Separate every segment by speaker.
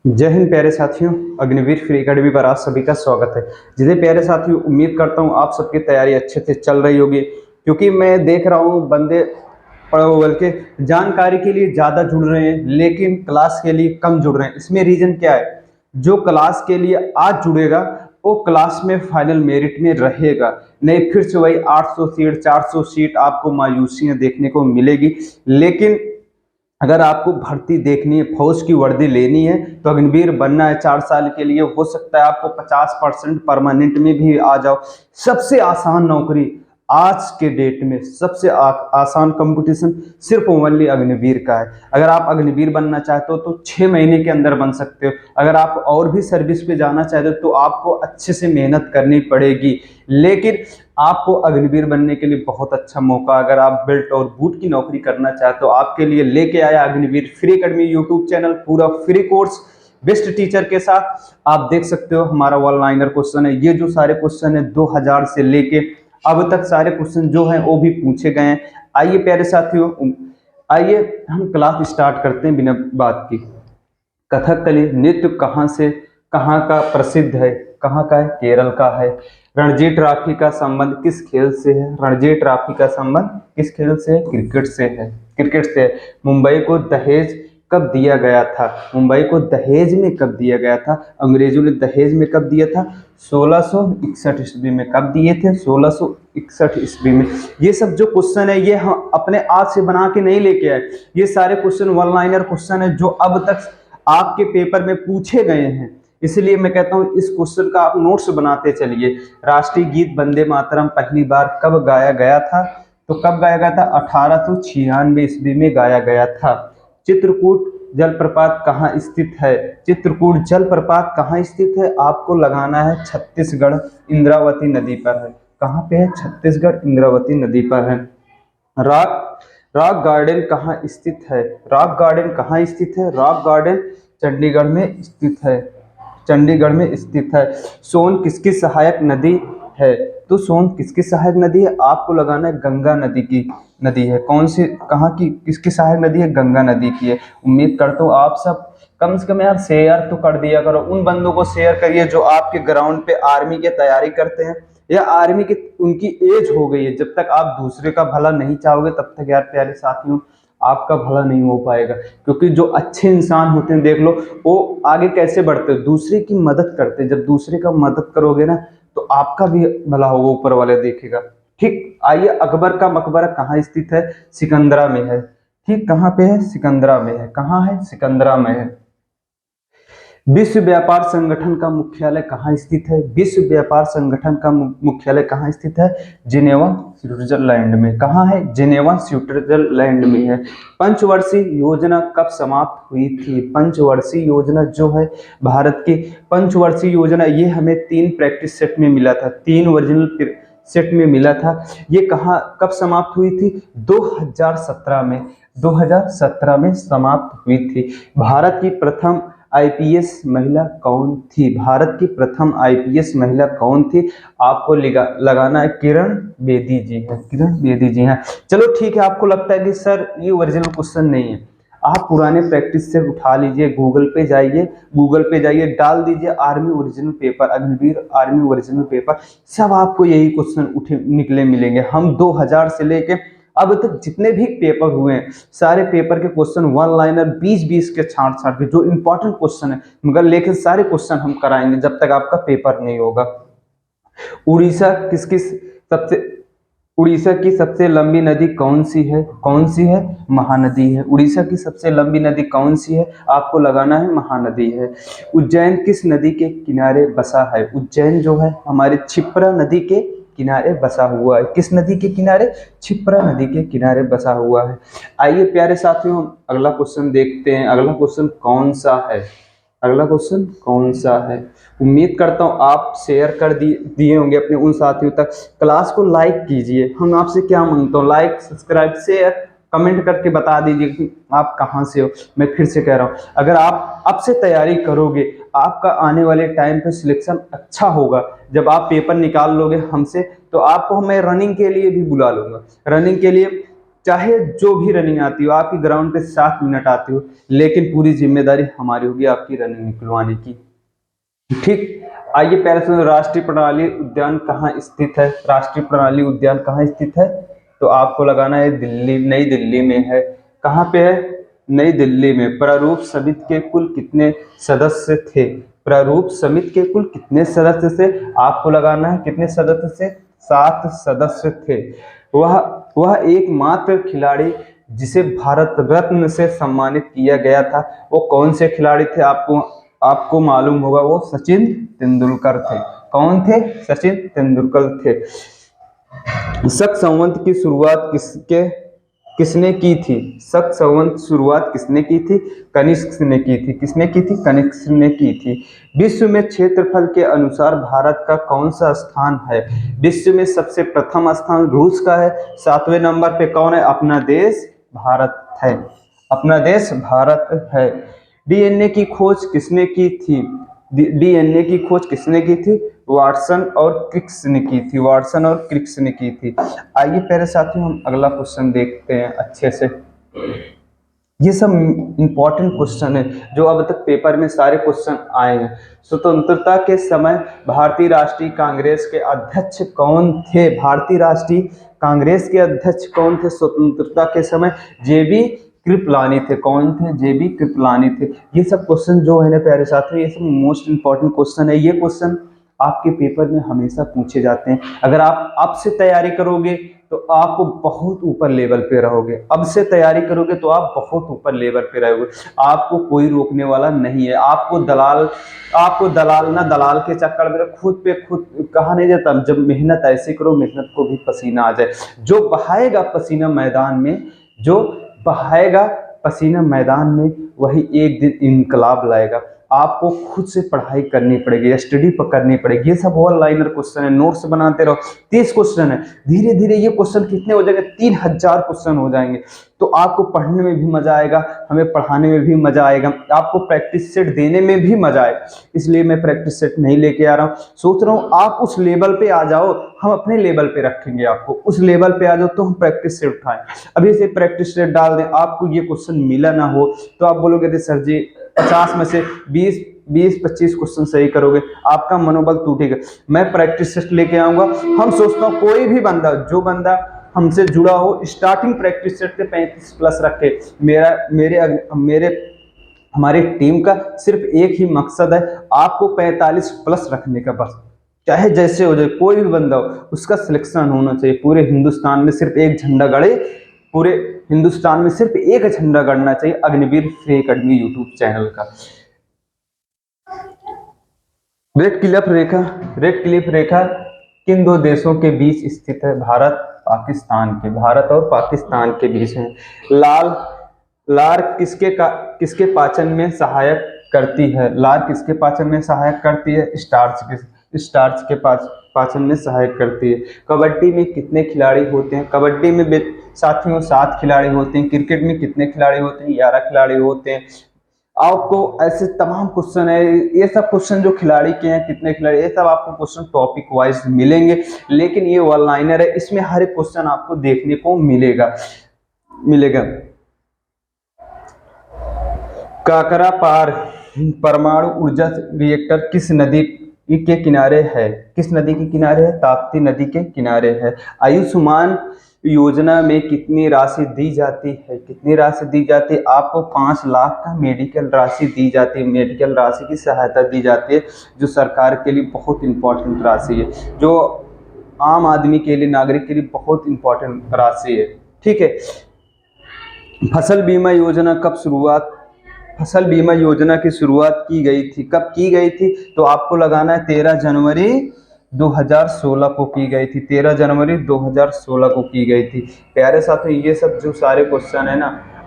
Speaker 1: जय हिंद प्यारे साथियों। अग्निवीर फ्री एकेडमी पर आप सभी का स्वागत है। जिन्हें प्यारे साथियों, उम्मीद करता हूं आप सबकी तैयारी अच्छे से चल रही होगी, क्योंकि मैं देख रहा हूं बंदे बल्कि जानकारी के लिए ज़्यादा जुड़ रहे हैं लेकिन क्लास के लिए कम जुड़ रहे हैं। इसमें रीज़न क्या है? जो क्लास के लिए आज जुड़ेगा वो क्लास में फाइनल मेरिट में रहेगा, नहीं फिर से वही 800 सीट 400 सीट आपको मायूसियाँ देखने को मिलेगी। लेकिन अगर आपको भर्ती देखनी है, फौज की वर्दी लेनी है, तो अग्निवीर बनना है 4 साल के लिए, हो सकता है आपको 50% परमानेंट में भी आ जाओ। सबसे आसान नौकरी आज के डेट में, सबसे आसान कंपटीशन सिर्फ ओनली अग्निवीर का है। अगर आप अग्निवीर बनना चाहते हो तो 6 महीने के अंदर बन सकते हो। अगर आप और भी सर्विस पे जाना चाहते हो तो आपको अच्छे से मेहनत करनी पड़ेगी। लेकिन आपको अग्निवीर बनने के लिए बहुत अच्छा मौका, अगर आप बेल्ट और बूट की नौकरी करना चाहते हो, आपके लिए लेके आया Agniveer free academy YouTube channel. पूरा फ्री कोर्स बेस्ट टीचर के साथ आप देख सकते हो। हमारा वन लाइनर क्वेश्चन है, ये जो सारे क्वेश्चन है 2000 से लेके अब तक सारे क्वेश्चन जो हैं वो भी पूछे गए हैं। आइए प्यारे साथियों, आइए हम क्लास स्टार्ट करते हैं बिना बात की। कथकली नृत्य कहाँ से कहाँ का प्रसिद्ध है? कहाँ का है? केरल का है। रणजी ट्रॉफी का संबंध किस खेल से है? रणजी ट्रॉफी का संबंध किस खेल से है? क्रिकेट से है। क्रिकेट से है। मुंबई को दहेज कब दिया गया था? मुंबई को दहेज में कब दिया गया था? अंग्रेजों ने दहेज में कब दिया था? 1661 ईस्वी में। कब दिए थे? 1661 ईस्वी में। ये सब जो क्वेश्चन है ये हम अपने आज से बना के नहीं लेके आए। ये सारे क्वेश्चन वन लाइनर क्वेश्चन है जो अब तक आपके पेपर में पूछे गए हैं। इसलिए मैं कहता हूं इस क्वेश्चन का आप नोट्स बनाते चलिए। राष्ट्रीय गीत वंदे मातरम पहली बार कब गाया गया था? तो कब गाया गया था? 1896 ईस्वी में गाया गया था। चित्रकूट जलप्रपात कहाँ स्थित है? चित्रकूट जलप्रपात कहाँ स्थित है? आपको लगाना है छत्तीसगढ़ इंद्रावती नदी पर है। कहाँ पे है? छत्तीसगढ़ इंद्रावती नदी पर है। रॉक रॉक गार्डन कहाँ स्थित है? रॉक गार्डन कहाँ स्थित है? रॉक गार्डन चंडीगढ़ में स्थित है। चंडीगढ़ में स्थित है। सोन किसकी सहायक नदी है? तो सोन किसकी सहायक नदी है? आपको लगाना है गंगा नदी की नदी है। कौन सी, कहाँ की, किसकी सहायक नदी है? गंगा नदी की है। उम्मीद करता हूँ आप सब कम से कम यार शेयर तो कर दिया करो। उन बंदों को शेयर करिए जो आपके ग्राउंड पे आर्मी की तैयारी करते हैं या आर्मी की उनकी एज हो गई है। जब तक आप दूसरे का भला नहीं चाहोगे तब तक यार प्यारे साथियों आपका भला नहीं हो पाएगा। क्योंकि जो अच्छे इंसान होते हैं देख लो वो आगे कैसे बढ़ते हैं, दूसरे की मदद करते हैं। जब दूसरे का मदद करोगे ना तो आपका भी भला होगा, ऊपर वाले देखेगा। ठीक, आइए अकबर का मकबरा कहाँ स्थित है? सिकंदरा में है। ठीक, कहाँ पे है? सिकंदरा में है। कहाँ है? सिकंदरा में है। विश्व व्यापार संगठन का मुख्यालय कहाँ स्थित है? विश्व व्यापार संगठन का मुख्यालय कहाँ स्थित है? जिनेवा स्विट्जरलैंड में। कहाँ है? जिनेवा स्विट्जरलैंड में है। पंचवर्षीय योजना कब समाप्त हुई थी? पंचवर्षीय योजना जो है भारत की पंचवर्षीय योजना, ये हमें 3 प्रैक्टिस सेट में मिला था, 3 ओरिजिनल सेट में मिला था। ये कहाँ कब समाप्त हुई थी? 2017 में। 2017 में समाप्त हुई थी। भारत की प्रथम आईपीएस महिला कौन थी? भारत की प्रथम आईपीएस महिला कौन थी? आपको लगाना है किरण बेदी जी है। किरण बेदी जी हैं। चलो ठीक है, आपको लगता है कि सर ये ओरिजिनल क्वेश्चन नहीं है, आप पुराने प्रैक्टिस से उठा लीजिए, गूगल पे जाइए, डाल दीजिए army original paper, Agniveer army original paper, सब आपको यही क्वेश्चन उठे निकले मिलेंगे। हम 2000 से लेके अब तक जितने भी पेपर हुए हैं सारे पेपर के क्वेश्चन वन लाइनर 20-20 के छांट छांट के जो इंपॉर्टेंट क्वेश्चन है मगर लेकिन सारे क्वेश्चन हम कराएंगे जब तक आपका पेपर नहीं होगा। उड़ीसा किसकी सबसे उड़ीसा की सबसे लंबी नदी कौन सी है? कौन सी है? महानदी है। उड़ीसा की सबसे लंबी नदी कौन सी है? आपको लगाना है महानदी है। उज्जैन किस नदी के किनारे बसा है? उज्जैन जो है हमारे क्षिप्रा नदी के किनारे बसा हुआ है। किस नदी के किनारे? क्षिप्रा नदी के किनारे बसा हुआ है। आइए प्यारे साथियों अगला क्वेश्चन देखते हैं। अगला क्वेश्चन कौन सा है? अगला क्वेश्चन कौन सा है? उम्मीद करता हूँ आप शेयर कर दिए होंगे अपने उन साथियों तक। क्लास को लाइक कीजिए, हम आपसे क्या मांगता हूँ, लाइक सब्सक्राइब शेयर कमेंट करके बता दीजिए कि आप कहाँ से हो। मैं फिर से कह रहा हूँ अगर आप अब से तैयारी करोगे आपका आने वाले टाइम पे सिलेक्शन अच्छा होगा। जब आप पेपर निकाल लोगे हमसे तो आपको मैं रनिंग के लिए भी बुला लूंगा। रनिंग के लिए चाहे जो भी रनिंग आती हो, आपकी ग्राउंड पे 7 मिनट आती हो, लेकिन पूरी जिम्मेदारी हमारी होगी आपकी रनिंग निकलवाने की। ठीक। आइए पहले सुनो, राष्ट्रीय प्रणाली उद्यान कहाँ स्थित है? राष्ट्रीय प्रणाली उद्यान कहाँ स्थित है? तो आपको लगाना है दिल्ली, नई दिल्ली में है। कहाँ पे है? नई दिल्ली में। प्रारूप समिति के कुल कितने सदस्य थे? प्रारूप समिति के कुल कितने सदस्य थे? आपको लगाना है कितने सदस्य थे? 7 सदस्य थे। वह वह एकमात्र खिलाड़ी जिसे भारत रत्न से सम्मानित किया गया था, वो कौन से खिलाड़ी थे? आपको आपको मालूम होगा, वो सचिन तेंदुलकर थे। कौन थे? सचिन तेंदुलकर थे। शक संवत की शुरुआत किसने की थी? शक संवत शुरुआत किसने की थी? कनिष्क ने की थी। किसने की थी? कनिष्क ने की थी। विश्व में क्षेत्रफल के अनुसार भारत का कौन सा स्थान है? विश्व में सबसे प्रथम स्थान रूस का है। 7वें नंबर पे कौन है? अपना देश भारत है। अपना देश भारत है। डीएनए की खोज किसने की थी? डीएनए की खोज किसने की थी? वाटसन और क्रिक्स ने की थी। वाटसन और क्रिक्स ने की थी। आइए प्यारे साथियों, हम अगला क्वेश्चन देखते हैं अच्छे से। ये सब इंपॉर्टेंट क्वेश्चन है जो अब तक पेपर में सारे क्वेश्चन आए हैं। स्वतंत्रता के समय भारतीय राष्ट्रीय कांग्रेस के अध्यक्ष कौन थे? भारतीय राष्ट्रीय कांग्रेस के अध्यक्ष कौन थे स्वतंत्रता के समय? जेबी कृपलानी थे। कौन थे? जेबी कृपलानी थे। ये सब क्वेश्चन जो है ना प्यारे साथियों, ये सब मोस्ट इंपॉर्टेंट क्वेश्चन है। ये क्वेश्चन आपके पेपर में हमेशा पूछे जाते हैं। अगर आप अब से तैयारी करोगे तो आप बहुत ऊपर लेवल पे रहोगे। अब से तैयारी करोगे तो आप बहुत ऊपर लेवल पे रहोगे। आपको कोई रोकने वाला नहीं है। आपको दलाल ना दलाल के चक्कर में खुद पे खुद कहा नहीं जाता, जब मेहनत ऐसे करो मेहनत को भी पसीना आ जाए। जो बहाएगा पसीना मैदान में, जो बहाएगा पसीना मैदान में, वही एक दिन इनकलाब लाएगा। आपको खुद से पढ़ाई करनी पड़ेगी, स्टडी करनी पड़ेगी। ये सब ऑल लाइनर क्वेश्चन है, नोट्स बनाते रहो। 30 क्वेश्चन है। धीरे धीरे ये क्वेश्चन कितने हो जाएंगे? 3000 क्वेश्चन हो जाएंगे। तो आपको पढ़ने में भी मजा आएगा, हमें पढ़ाने में भी मजा आएगा, आपको प्रैक्टिस सेट देने में भी मजा आएगा। इसलिए मैं प्रैक्टिस सेट नहीं लेके आ रहा हूँ। सोच रहा हूँ आप उस लेवल पे आ जाओ, हम अपने लेवल पे रखेंगे आपको। उस लेवल पे आ जाओ तो हम प्रैक्टिस सेट उठाएं। अभी से प्रैक्टिस सेट डाल दें, आपको ये क्वेश्चन मिला ना हो तो आप बोलोगे सर जी 50 में से 20-25 क्वेश्चन सही करोगे, आपका मनोबल टूटेगा। मैं प्रैक्टिस सेट लेके आऊंगा। हम सोचता हूँ कोई भी बंदा, जो बंदा हमसे जुड़ा हो, स्टार्टिंग प्रैक्टिस सेट से 35 प्लस रखे। मेरे हमारी टीम का सिर्फ एक ही मकसद है, आपको 45 प्लस रखने का। बस चाहे जैसे हो जाए, कोई भी बंदा हो, उसका सिलेक्शन होना चाहिए। पूरे हिंदुस्तान में सिर्फ एक झंडा गड़े, पूरे हिंदुस्तान में सिर्फ एक झंडा गड़ना चाहिए, Agniveer free academy YouTube channel का। रेड क्लिफ रेखा किन दो देशों के बीच स्थित है? भारत और पाकिस्तान के बीच है। लाल लार किसके पाचन में सहायक करती है? लार किसके पाचन में सहायक करती है? स्टार्च के पाचन में सहायक करती है। कबड्डी में कितने खिलाड़ी होते हैं? कबड्डी में साथियों 7 खिलाड़ी होते हैं। क्रिकेट में कितने खिलाड़ी होते हैं? 11 खिलाड़ी होते हैं। आपको ऐसे तमाम क्वेश्चन है, ये सब क्वेश्चन जो खिलाड़ी के हैं, कितने खिलाड़ी, ये सब आपको क्वेश्चन टॉपिक वाइज मिलेंगे। लेकिन ये वन लाइनर है, इसमें हर एक क्वेश्चन आपको देखने को मिलेगा। काकरा पार परमाणु ऊर्जा रिएक्टर किस नदी के किनारे है? किस नदी के किनारे है? ताप्ती नदी के किनारे है। आयुष्मान योजना में कितनी राशि दी जाती है? कितनी राशि दी जाती है? आपको 5 लाख का मेडिकल राशि दी जाती है। मेडिकल राशि की सहायता दी जाती है, जो सरकार के लिए बहुत इंपॉर्टेंट राशि है, जो आम आदमी के लिए, नागरिक के लिए बहुत इंपॉर्टेंट राशि है। ठीक है। फसल बीमा योजना फसल बीमा योजना की शुरुआत की गई थी? कब की गई थी? तो आपको लगाना है 13 जनवरी 2016 को की गई थी। 13 जनवरी 2016 को की गई थी। प्यारे साथियों, ये सब जो सारे क्वेश्चन है ना,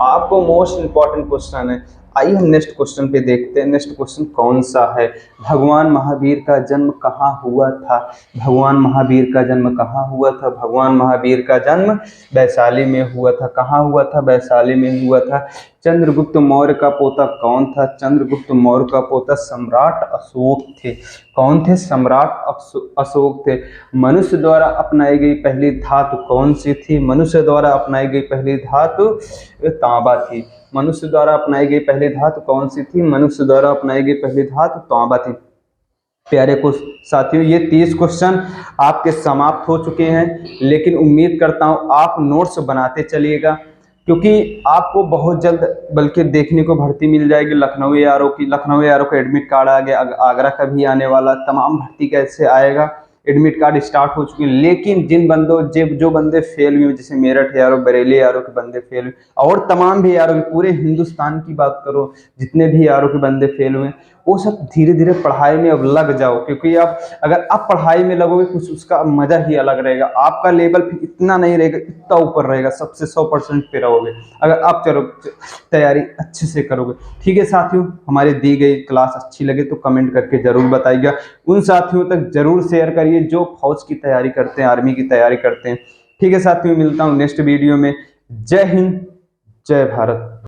Speaker 1: आपको मोस्ट इंपॉर्टेंट क्वेश्चन है। आइए हम नेक्स्ट क्वेश्चन पे देखते हैं। नेक्स्ट क्वेश्चन कौन सा है? भगवान महावीर का जन्म कहाँ हुआ था? भगवान महावीर का जन्म कहाँ हुआ था? भगवान महावीर का जन्म वैशाली में हुआ था। कहाँ हुआ था? वैशाली में हुआ था। चंद्रगुप्त मौर्य का पोता कौन था? चंद्रगुप्त मौर्य का पोता सम्राट अशोक थे। कौन थे? सम्राट अशोक थे। मनुष्य द्वारा अपनाई गई पहली धातु कौन सी थी? मनुष्य द्वारा अपनाई गई पहली धातु तांबा थी। मनुष्य द्वारा अपनाई गई पहली धातु कौन सी थी? मनुष्य द्वारा अपनाई गई पहली धातु तांबा थी। प्यारे को साथियों, ये 30 क्वेश्चन आपके समाप्त हो चुके हैं, लेकिन उम्मीद करता हूँ आप नोट्स बनाते चलिएगा, क्योंकि आपको बहुत जल्द बल्कि देखने को भर्ती मिल जाएगी। लखनऊ एआरओ की, लखनऊ एआरओ का एडमिट कार्ड आ गया, आगरा का भी आने वाला, तमाम भर्ती कैसे आएगा, एडमिट कार्ड स्टार्ट हो चुके हैं। लेकिन जिन बंदों जो बंदे फेल हुए, जैसे मेरठ एआरओ, बरेली एआरओ के बंदे फेल हुए, और तमाम भी एआरओ, पूरे हिंदुस्तान की बात करो, जितने भी एआरओ के बंदे फेल हुए, वो सब धीरे धीरे पढ़ाई में अब लग जाओ, क्योंकि अब अगर आप पढ़ाई में लगोगे कुछ उसका मजा ही अलग रहेगा। आपका लेवल फिर इतना नहीं रहेगा, इतना ऊपर रहेगा, सबसे 100% पे रहोगे अगर आप चलो तैयारी अच्छे से करोगे। ठीक है साथियों, हमारी दी गई क्लास अच्छी लगे तो कमेंट करके जरूर बताइएगा। उन साथियों तक जरूर शेयर करिए जो फौज की तैयारी करते हैं, आर्मी की तैयारी करते हैं। ठीक है साथियों, मिलता हूँ नेक्स्ट वीडियो में। जय हिंद, जय भारत।